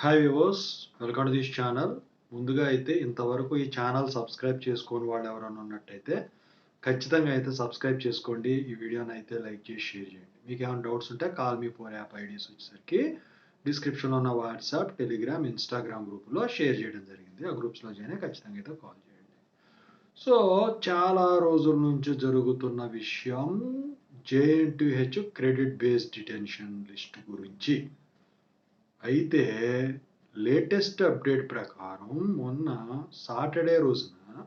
Hi viewers, welcome to this channel. ముందుగా అయితే ఇంతవరకు ఈ ఛానల్ సబ్స్క్రైబ్ చేసుకోని వాళ్ళు ఎవరైనా ఉన్నట్టయితే ఖచ్చితంగా అయితే సబ్స్క్రైబ్ చేసుకోండి. ఈ వీడియోని అయితే లైక్ చేసి షేర్ చేయండి. మీకు ఏమైనా డౌట్స్ ఉంటే call me four app IDs వచ్చేసరికి డిస్క్రిప్షన్లో ఉన్న వాట్సాప్, టెలిగ్రామ్, ఇన్స్టాగ్రామ్ గ్రూపులో షేర్ చేయడం జరిగింది. ఆ గ్రూప్స్లో జాయిన్ ఖచ్చితంగా అయితే కాల్ చేయండి. సో చాలా రోజుల నుంచి జరుగుతున్న విషయం JNTH credit based detention list గురించి. అయితే లేటెస్ట్ అప్డేట్ ప్రకారం మొన్న సాటర్డే రోజున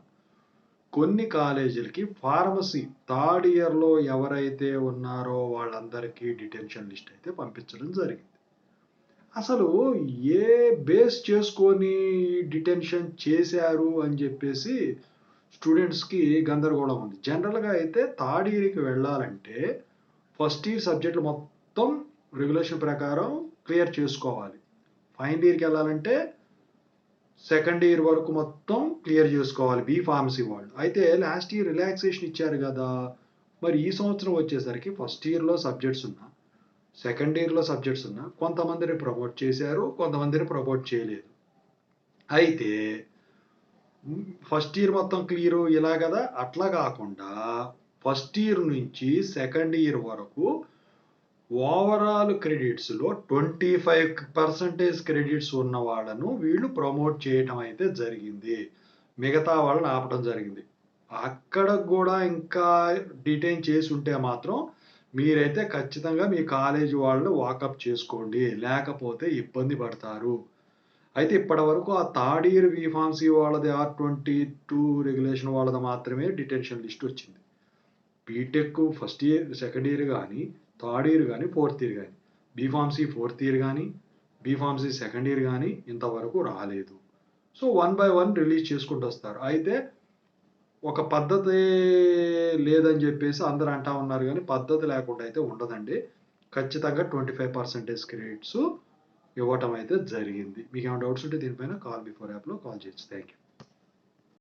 కొన్ని కాలేజీలకి ఫార్మసీ థర్డ్ ఇయర్లో ఎవరైతే ఉన్నారో వాళ్ళందరికీ డిటెన్షన్ లిస్ట్ అయితే పంపించడం జరిగింది. అసలు ఏ బేస్ చేసుకొని డిటెన్షన్ చేశారు అని చెప్పేసి స్టూడెంట్స్కి గందరగోళం ఉంది. జనరల్గా అయితే థర్డ్ ఇయర్కి వెళ్ళాలంటే ఫస్ట్ ఇయర్ సబ్జెక్టులు మొత్తం రెగ్యులేషన్ ప్రకారం క్లియర్ చేసుకోవాలి. ఫైనల్ ఇయర్కి వెళ్ళాలంటే సెకండ్ ఇయర్ వరకు మొత్తం క్లియర్ చేసుకోవాలి బీ ఫార్మసీ వాళ్ళు. అయితే లాస్ట్ ఇయర్ రిలాక్సేషన్ ఇచ్చారు కదా, మరి ఈ సంవత్సరం వచ్చేసరికి ఫస్ట్ ఇయర్లో సబ్జెక్ట్స్ ఉన్నా, సెకండ్ ఇయర్లో సబ్జెక్ట్స్ ఉన్నా కొంతమందిని ప్రమోట్ చేశారు, కొంతమందిని ప్రమోట్ చేయలేదు. అయితే ఫస్ట్ ఇయర్ మొత్తం క్లియర్ ఇలా కదా, అట్లా కాకుండా ఫస్ట్ ఇయర్ నుంచి సెకండ్ ఇయర్ వరకు ఓవరాల్ క్రెడిట్స్లో 25% క్రెడిట్స్ ఉన్న వాళ్ళను వీళ్ళు ప్రమోట్ చేయటం అయితే జరిగింది. మిగతా వాళ్ళని ఆపడం జరిగింది. అక్కడ కూడా ఇంకా డిటైన్ చేసి ఉంటే మాత్రం మీరైతే ఖచ్చితంగా మీ కాలేజీ వాళ్ళు వాకప్ చేసుకోండి, లేకపోతే ఇబ్బంది పడతారు. అయితే ఇప్పటి వరకు ఆ థర్డ్ ఇయర్ బీఫార్మసీ వాళ్ళది R22 రెగ్యులేషన్ వాళ్ళది మాత్రమే డిటెన్షన్ లిస్ట్ వచ్చింది. BTech first year second year కానీ, థర్డ్ ఇయర్ కానీ, ఫోర్త్ ఇయర్ కానీ, బీఫార్మసీ ఫోర్త్ ఇయర్ కానీ, బీఫార్మసీ సెకండ్ ఇయర్ కానీ ఇంతవరకు రాలేదు. సో 1 by 1 రిలీజ్ చేసుకుంటూ వస్తారు. అయితే ఒక పద్ధతి లేదని చెప్పేసి అందరూ అంటా ఉన్నారు, కానీ పద్ధతి లేకుండా అయితే ఉండదండి. ఖచ్చితంగా 25% క్రెడిట్స్ ఇవ్వటం అయితే జరిగింది. మీకు ఏమైనా డౌట్స్ ఉంటే దీనిపైన కాల్ బిఫోర్ యాప్లో కాల్ చేయొచ్చు. Thank you.